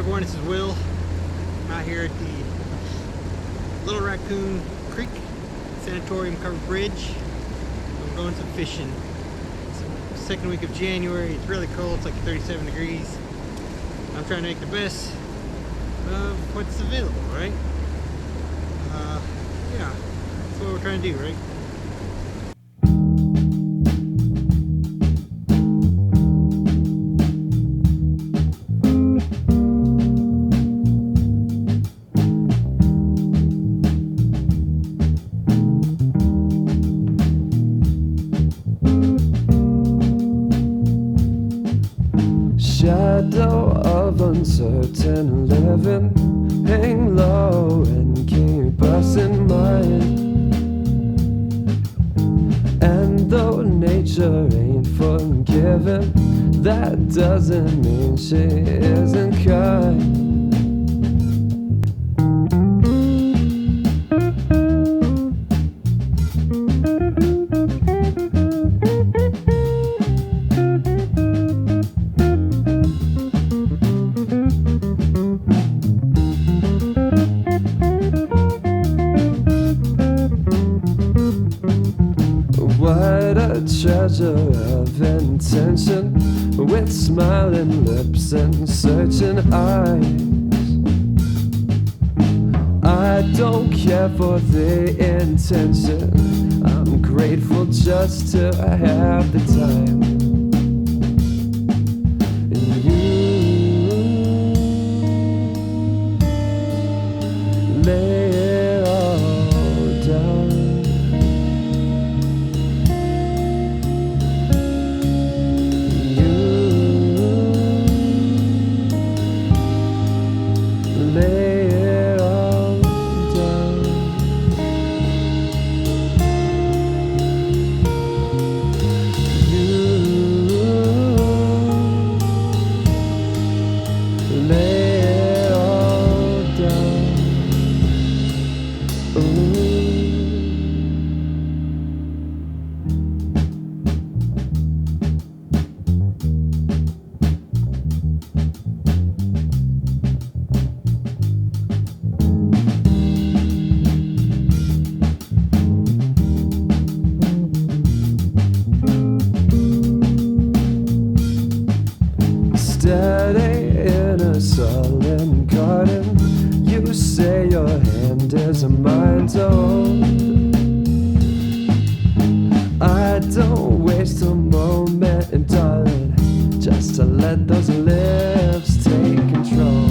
everyone, this is Will. I'm out here at the Little Raccoon Creek Sanatorium Covered Bridge. I'm going some fishing. It's the second week of January. It's really cold. It's like 37 degrees. I'm trying to make the best of what's available, right? Yeah, that's what we're trying to do, right? Shadow of uncertain living, hang low and keep us in mind. And though nature ain't forgiving, that doesn't mean she isn't kind. What a treasure of intention, with smiling lips and searching eyes. I don't care for the intention, I'm grateful just to have the time. And you lay it all down. Steady in a solemn garden, you say your hand is mine to hold. I don't waste a moment, darling, just to let those lips take control.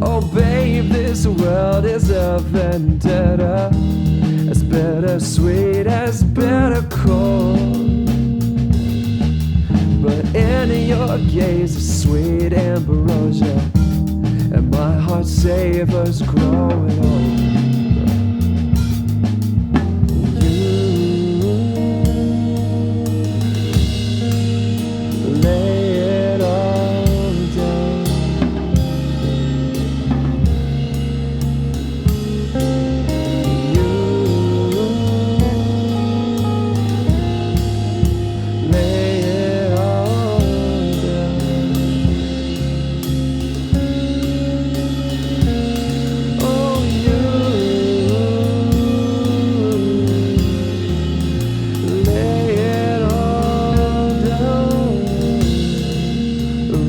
Oh babe, this world is a vendetta, as bittersweet as bitter cold. But in your gaze is sweet ambrosia, and my heart savors growing old. You lay it all down. You lay it all down. Oh, you lay it all down. Ooh.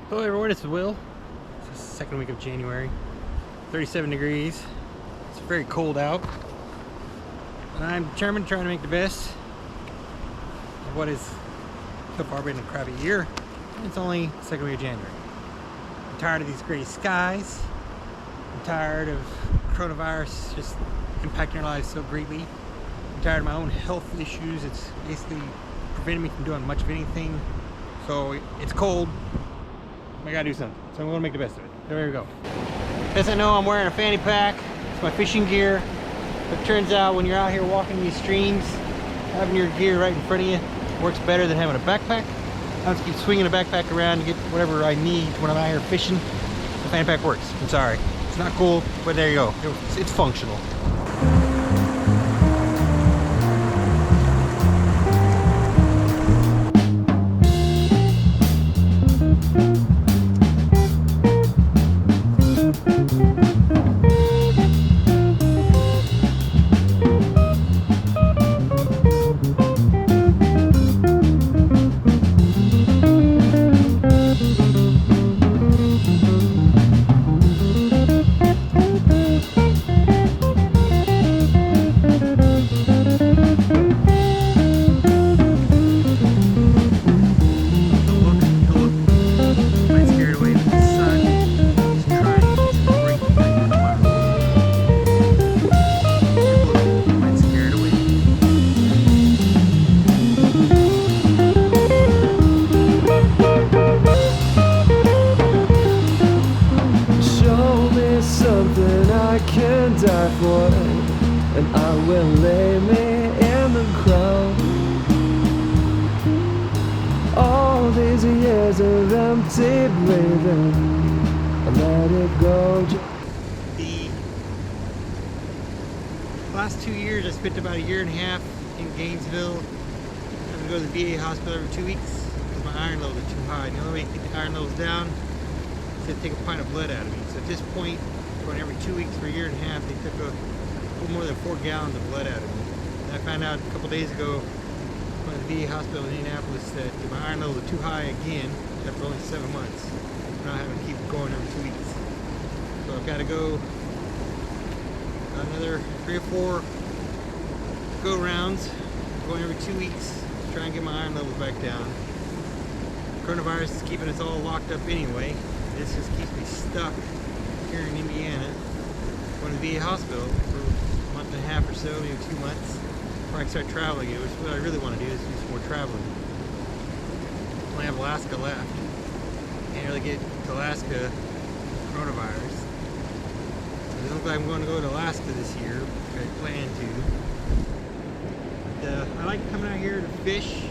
Hello everyone, this is Will. It's the second week of January. 37 degrees. It's very cold out. And I'm determined to try to make the best of what is so far been a crappy year. And it's only the second week of January. I'm tired of these gray skies. I'm tired of coronavirus just impacting our lives so greatly. I'm tired of my own health issues. It's basically preventing me from doing much of anything. So it's cold. I gotta do something, so I'm gonna make the best of it. There we go. As I know, I'm wearing a fanny pack. It's my fishing gear. It turns out when you're out here walking these streams, having your gear right in front of you works better than having a backpack. I just keep swinging the backpack around to get whatever I need when I'm out here fishing. The fanny pack works. I'm sorry. It's not cool, but there you go. It's functional. Die for it, and I will lay me in the ground. All these years of empty breathing, I let it go. The last 2 years, I spent about a year and a half in Gainesville. I'm going to go to the VA hospital every 2 weeks because my iron levels are too high. And the only way to get the iron levels down is to take a pint of blood out of me. So at this point, going every 2 weeks for a year and a half, they took a little more than 4 gallons of blood out of me. And I found out a couple days ago when the VA hospital in Indianapolis that my iron levels are too high again after only 7 months. Now I'm having to keep going every 2 weeks. So I've got to go another 3 or 4 go rounds, going every 2 weeks to try and get my iron levels back down. Coronavirus is keeping us all locked up anyway. This just keeps me stuck here in Indiana, going to the VA hospital for a month and a half or so, maybe 2 months, before I can start traveling again, which is what I really want to do, is do some more traveling. I only have Alaska left. Can't really get to Alaska coronavirus. It looks like I'm going to go to Alaska this year, which I plan to. But, I like coming out here to fish,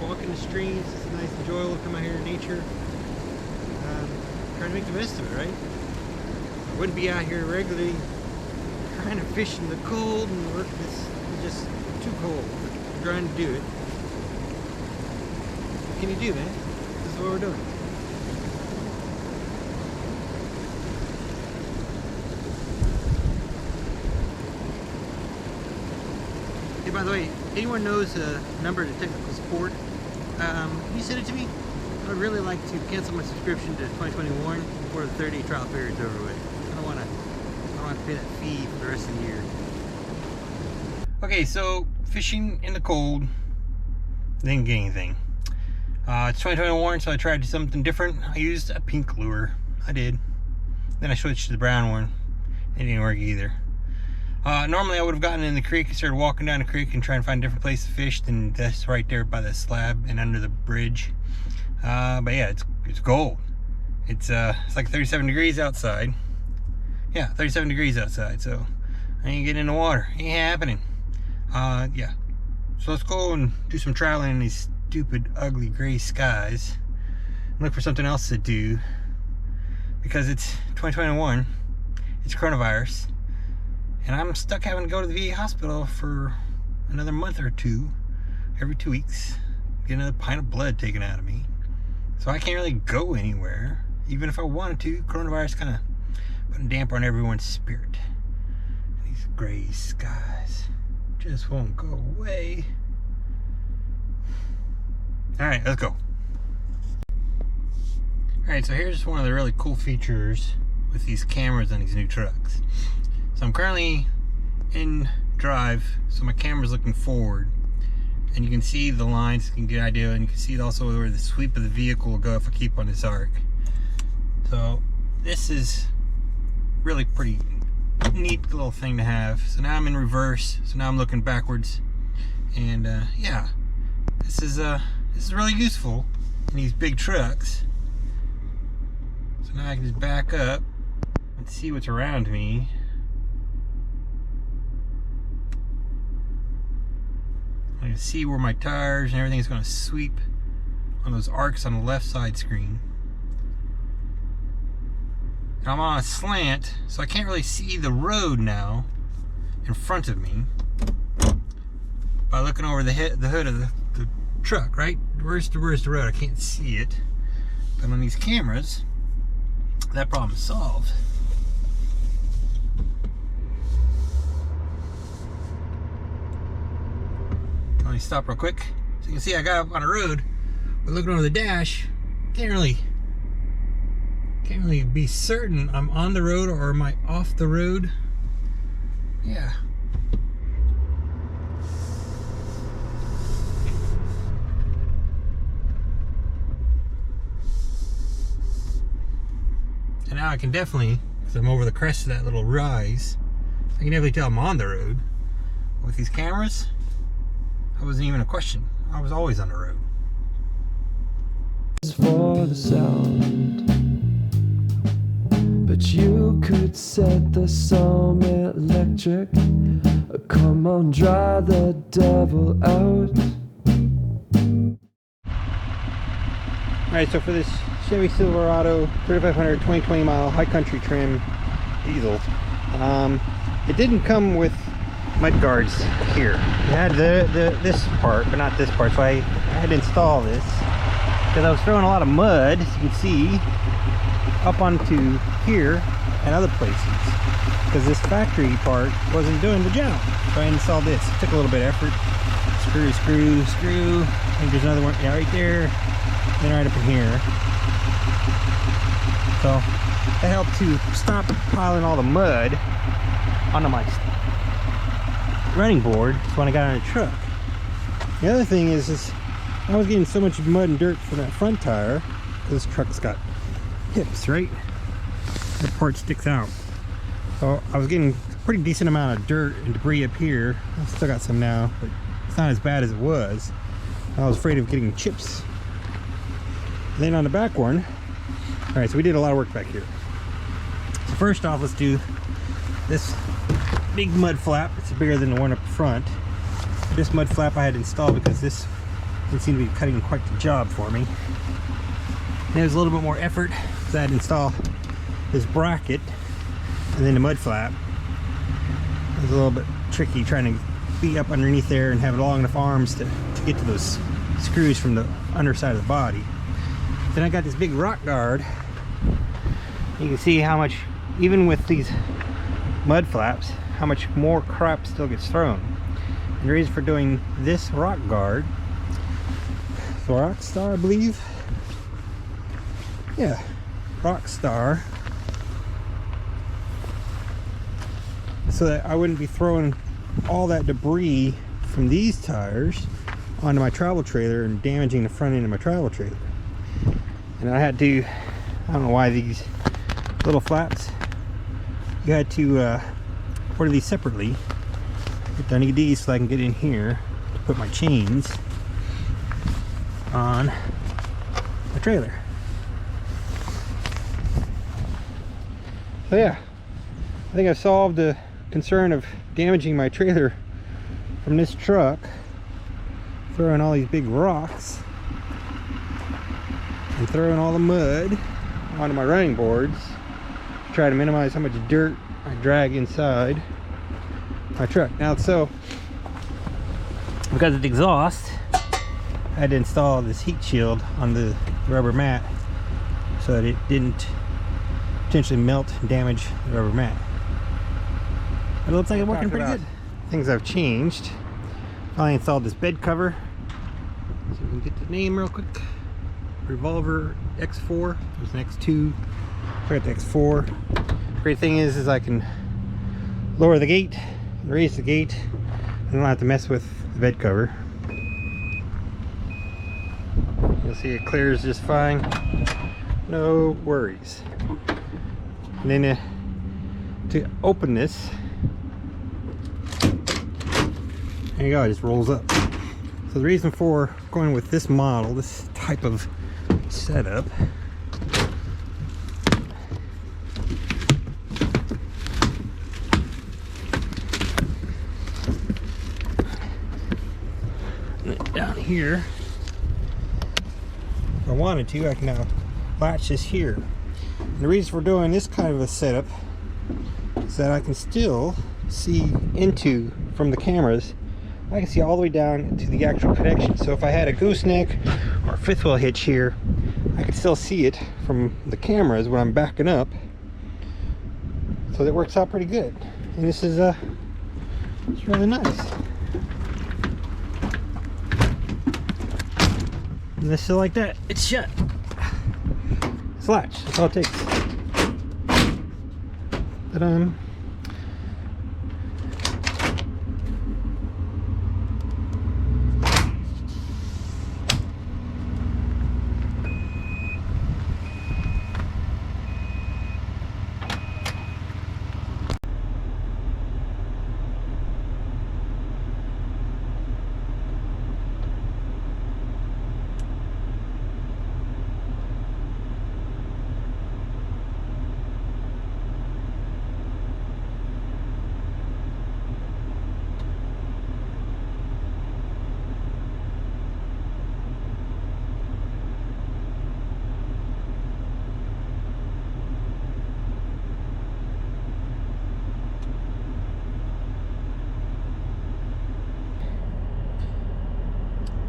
walk in the streams. It's nice, enjoyable to come out here in nature. Trying to make the best of it, right? I wouldn't be out here regularly trying to fish in the cold and work. It's just too cold. I'm trying to do it. What can you do, man? This is what we're doing. Hey, by the way, anyone knows a number to technical support? Can you send it to me? I would really like to cancel my subscription to 2021 before the 30-day trial period is over with. I don't want to pay that fee for the rest of the year. Okay, so fishing in the cold, didn't get anything. It's 2021, so I tried to do something different. I used a pink lure. I did. Then I switched to the brown one. It didn't work either. Normally I would have gotten in the creek and started walking down the creek and trying to find a different place to fish than that's right there by the slab and under the bridge. But yeah, it's cold. It's like 37 degrees outside. Yeah, 37 degrees outside, so I ain't getting in the water. Ain't happening. Yeah. So let's go and do some traveling in these stupid, ugly gray skies. And look for something else to do. Because it's 2021. It's coronavirus. And I'm stuck having to go to the VA hospital for another month or two. Every 2 weeks. Get another pint of blood taken out of me. So I can't really go anywhere. Even if I wanted to. Coronavirus kind of put a damper on everyone's spirit. These gray skies just won't go away. Alright, let's go. Alright, so here's one of the really cool features with these cameras on these new trucks. So I'm currently in drive, so my camera's looking forward. And you can see the lines, you can get an idea, and you can see also where the sweep of the vehicle will go if I keep on this arc. So this is really pretty neat little thing to have. So now I'm in reverse, so now I'm looking backwards. And yeah, this is really useful in these big trucks. So now I can just back up and see what's around me. I can see where my tires and everything is going to sweep on those arcs on the left side screen. And I'm on a slant, so I can't really see the road now in front of me by looking over the hood of the truck, right? Where's the road? I can't see it. But on these cameras, that problem is solved. Let me stop real quick. So you can see I got up on the road, but looking over the dash, can't really be certain I'm on the road or am I off the road. Yeah. And now I can definitely, because I'm over the crest of that little rise, I can definitely tell I'm on the road. With these cameras, that wasn't even a question. I was always on the road. For the sound, but you could set the song electric. Come on, drive the devil out. Alright, so for this Chevy Silverado 3500 2020 mile high country trim diesel, it didn't come with mud guards here. It had this part, but not this part, so I had to install this because I was throwing a lot of mud, as you can see, up onto here and other places because this factory part wasn't doing the job. So I installed this. It took a little bit of effort. Screw. I think there's another one, yeah, right there, then right up in here. So that helped to stop piling all the mud onto my running board when I got on the truck. The other thing is I was getting so much mud and dirt from that front tire because this truck's got hips, right? That part sticks out. So I was getting a pretty decent amount of dirt and debris up here. I've still got some now, but it's not as bad as it was. I was afraid of getting chips. And then on the back one, all right, so we did a lot of work back here. So first off, let's do this big mud flap. It's bigger than the one up front. This mud flap I had installed because this didn't seem to be cutting quite the job for me. And it was a little bit more effort because I had to install this bracket and then the mud flap. It was a little bit tricky trying to be up underneath there and have long enough arms to get to those screws from the underside of the body. Then I got this big rock guard. You can see how much, even with these mud flaps, how much more crap still gets thrown. And the reason for doing this rock guard, Rockstar, I believe. Yeah, Rockstar. So that I wouldn't be throwing all that debris from these tires onto my travel trailer and damaging the front end of my travel trailer. And I had to, I don't know why these little flaps, you had to order these separately. But I need these so I can get in here to put my chains on the trailer. So yeah, I think I've solved the concern of damaging my trailer from this truck, throwing all these big rocks and throwing all the mud onto my running boards to try to minimize how much dirt I drag inside my truck. Now, so because of the exhaust, I had to install this heat shield on the rubber mat so that it didn't potentially melt and damage the rubber mat. But it looks like it's working pretty good. Things I've changed. Finally installed this bed cover. So we can get the name real quick. Revolver X4. There's an X2. I got the X4. Great thing is I can lower the gate, raise the gate. I don't have to mess with the bed cover. You'll see it clears just fine. No worries. And then to open this, there you go, it just rolls up. So the reason for going with this model, this type of setup, down here, if I wanted to, I can now latch this here. And the reason for doing this kind of a setup is that I can still see into, from the cameras, I can see all the way down to the actual connection. So if I had a gooseneck or a fifth wheel hitch here, I could still see it from the cameras when I'm backing up. So that works out pretty good. And this is it's really nice. And this is like that. It's shut. It's latch. That's all it takes. Ta-da.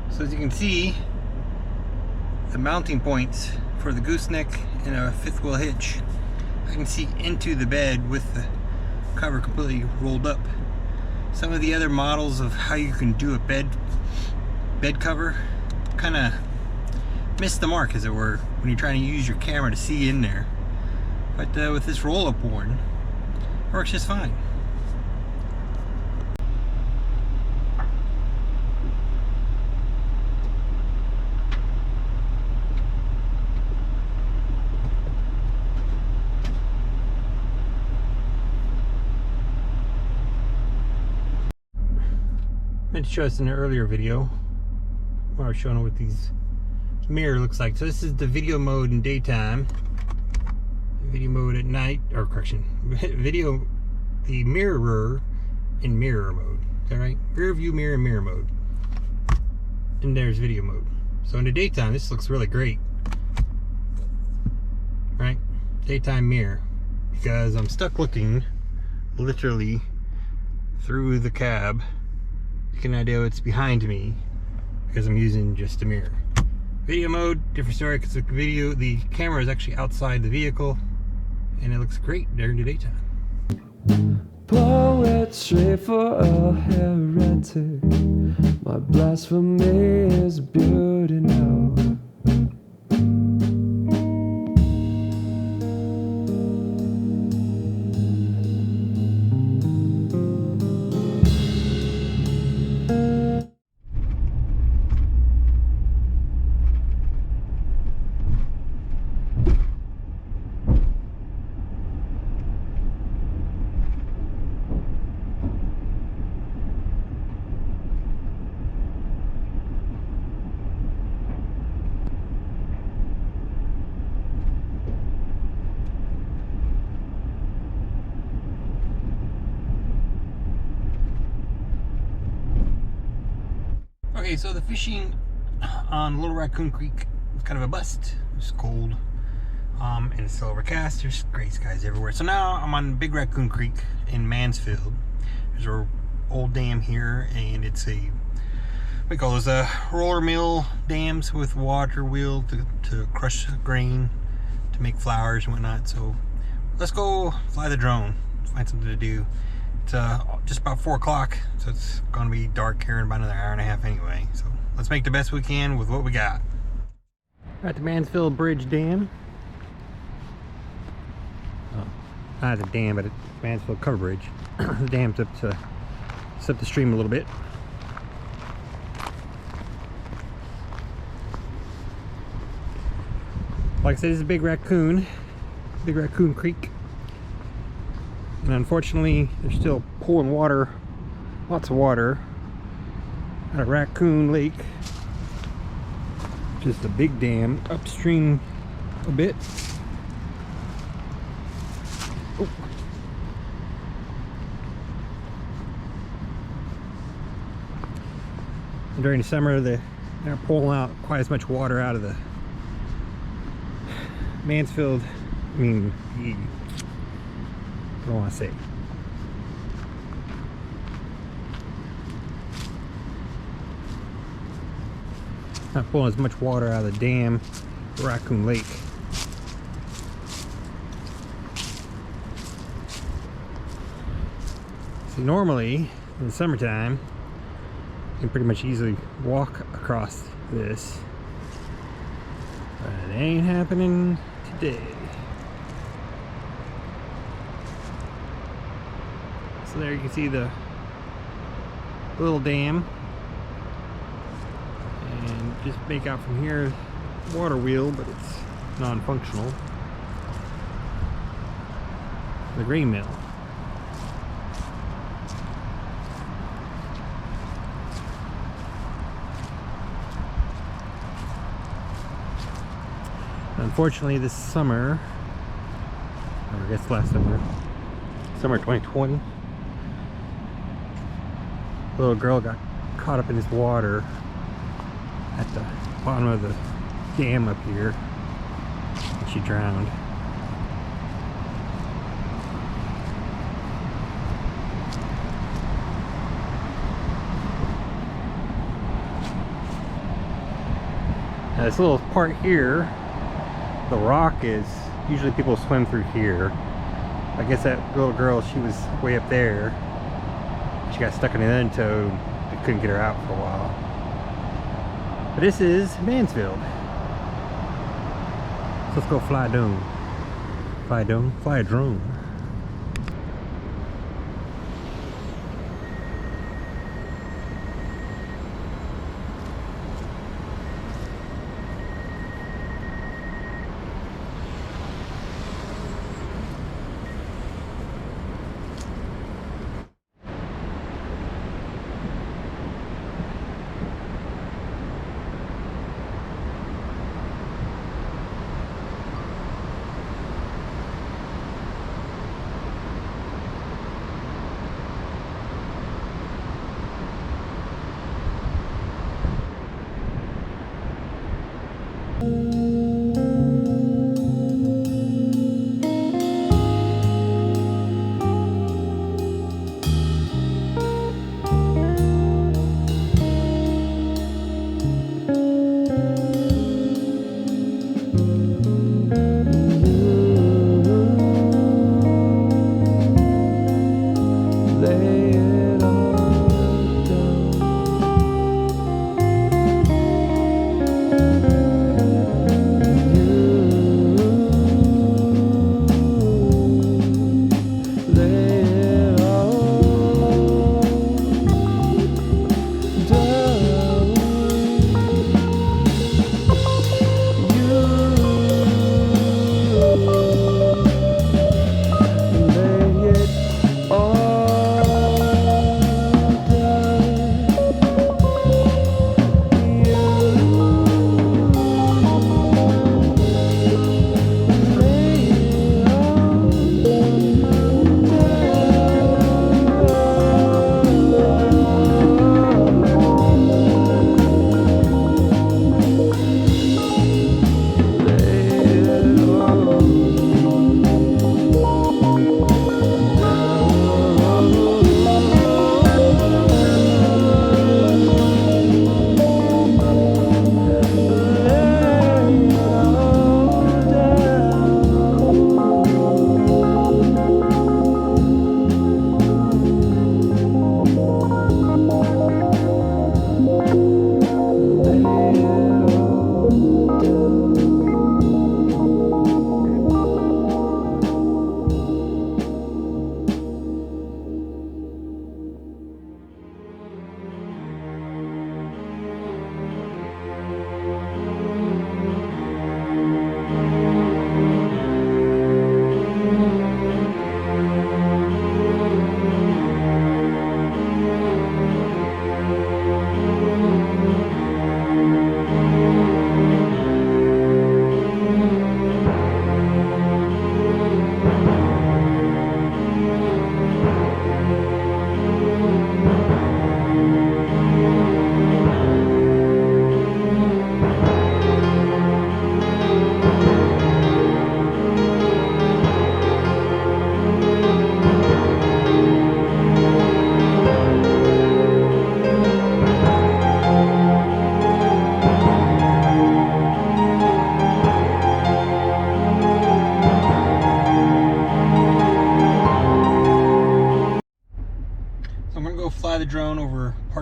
So as you can see, the mounting points for the gooseneck and a fifth wheel hitch, I can see into the bed with the cover completely rolled up. Some of the other models of how you can do a bed cover kind of miss the mark, as it were, when you're trying to use your camera to see in there. But with this roll-up one, it works just fine. I meant to show us in an earlier video where I was showing what these mirror looks like. So this is the video mode in daytime, video mode at night, or correction, video, the mirror in mirror mode. Is that right? Rear view mirror in mirror mode. And there's video mode. So in the daytime, this looks really great, right? Daytime mirror, because I'm stuck looking literally through the cab. You can idea what's behind me because I'm using just a mirror. Video mode, different story, because the camera is actually outside the vehicle and it looks great during the daytime. Poetry for a heretic. My blasphemy is beauty now. Okay, so the fishing on Little Raccoon Creek was kind of a bust. It was cold, and it's still overcast. There's gray skies everywhere. So now I'm on Big Raccoon Creek in Mansfield. There's an old dam here, and it's a, we call those roller mill dams with water wheel to crush grain to make flours and whatnot. So let's go fly the drone, find something to do. It's just about 4 o'clock, so it's going to be dark here in about another hour and a half anyway. So let's make the best we can with what we got. We're at the Mansfield Bridge Dam. Oh, not the dam, but it's Mansfield Cover Bridge. The dam's up the stream a little bit. Like I said, this is Big Raccoon Creek. And unfortunately, they're still pulling water, lots of water, out of Raccoon Lake. Just a big dam, upstream a bit. Oh. And during the summer, they're pulling out quite as much water out of the Mansfield, I mean, what do I want to say? Not pulling as much water out of the dam, Raccoon Lake. See, normally in the summertime, you can pretty much easily walk across this, but it ain't happening today. So there you can see the little dam, and just make out from here water wheel, but it's non-functional. The grain mill. Unfortunately, this summer, or I guess last summer, summer 2020, a little girl got caught up in this water at the bottom of the dam up here, and she drowned. Now this little part here, the rock is, usually people swim through here. I guess that little girl, she was way up there. She got stuck in the undertow. They couldn't get her out for a while. But this is Mansfield. So let's go fly a drone. Fly a drone? Fly a drone.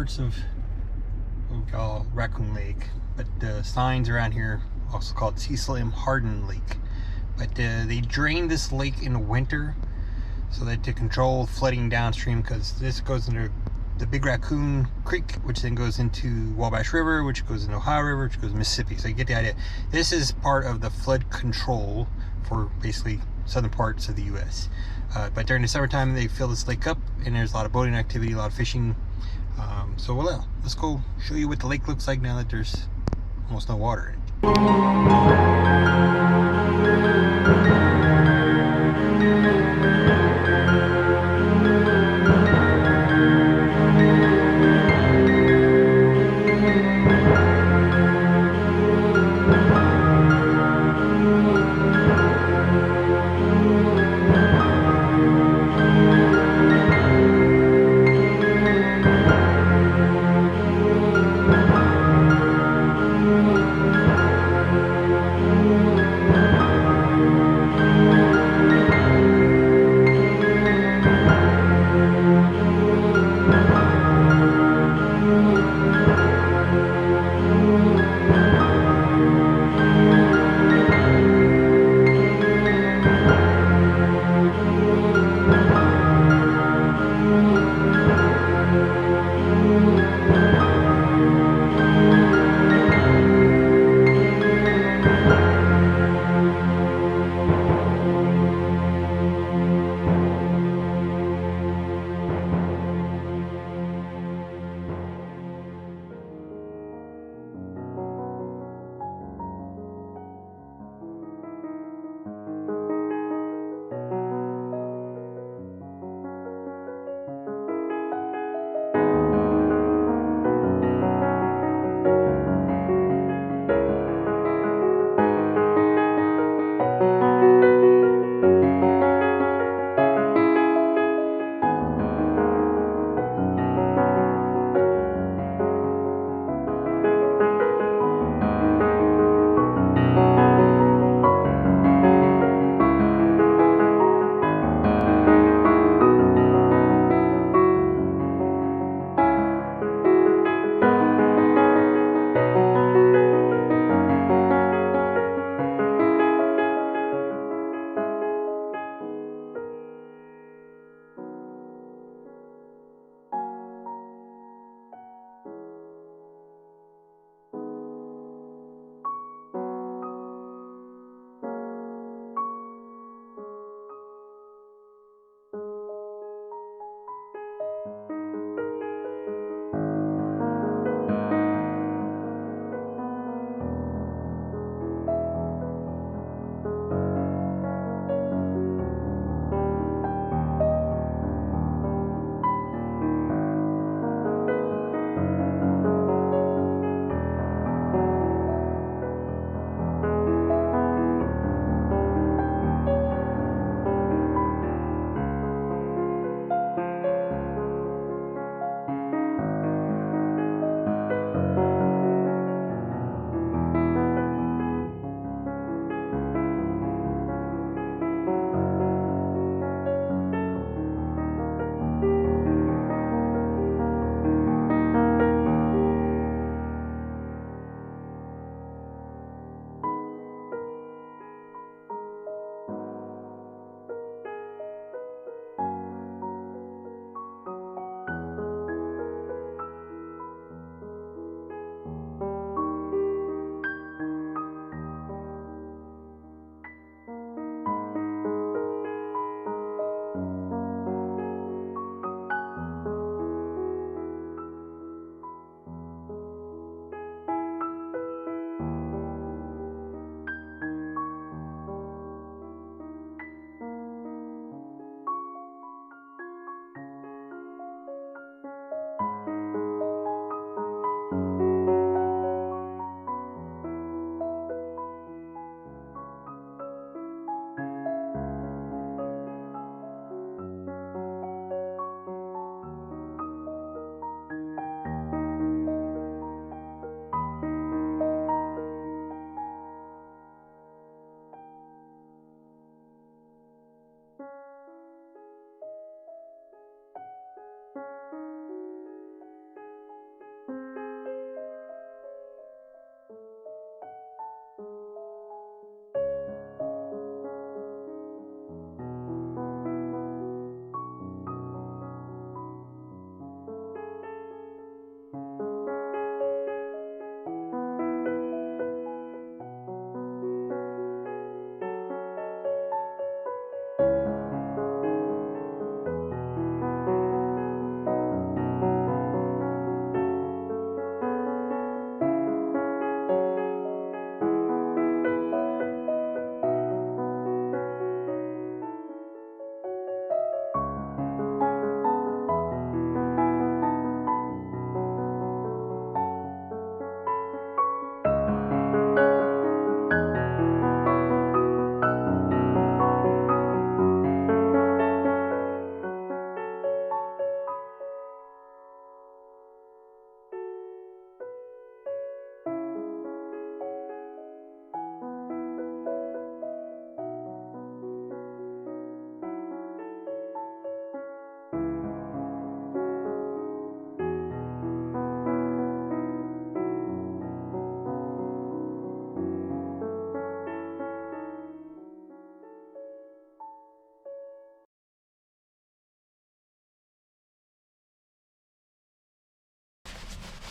parts of what we call Raccoon Lake, but the signs around here also called Sea Slim Harden Lake. But they drain this lake in the winter so that to control flooding downstream, because this goes into the Big Raccoon Creek, which then goes into Wabash River, which goes into Ohio River, which goes to Mississippi. So you get the idea. This is part of the flood control for basically southern parts of the U.S. But during the summertime, they fill this lake up, and there's a lot of boating activity, a lot of fishing. So well, let's go show you what the lake looks like now that there's almost no water in it.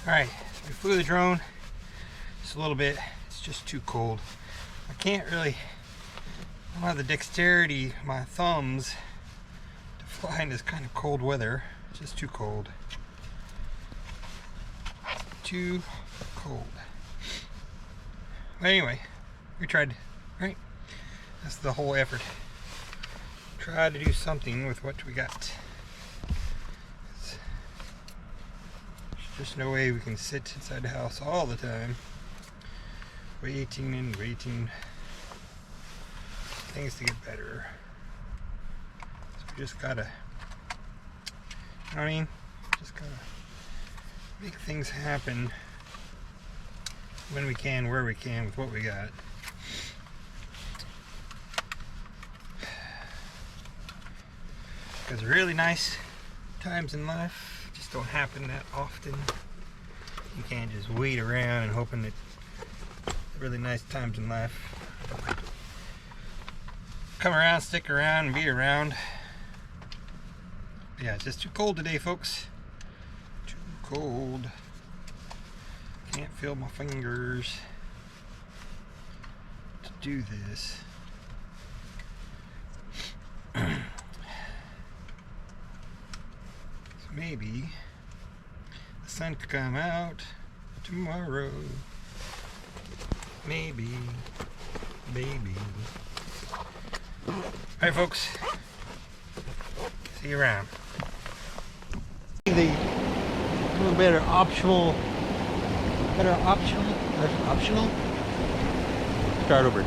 Alright, we flew the drone just a little bit. It's just too cold. I can't really, I don't have the dexterity, my thumbs, to fly in this kind of cold weather. It's just too cold. Too cold. But anyway, we tried, right? That's the whole effort. Try to do something with what we got. There's just no way we can sit inside the house all the time, waiting and waiting for things to get better. So we just gotta, you know what I mean? Just gotta make things happen when we can, where we can, with what we got. Because really nice times in life just don't happen that often. You can't just wait around and hoping that really nice times in life come around, stick around, and be around. Yeah, it's just too cold today, folks. Too cold. Can't feel my fingers to do this. Maybe the sun could come out tomorrow. Maybe. Alright, folks. See you around. The little better optional. Start over.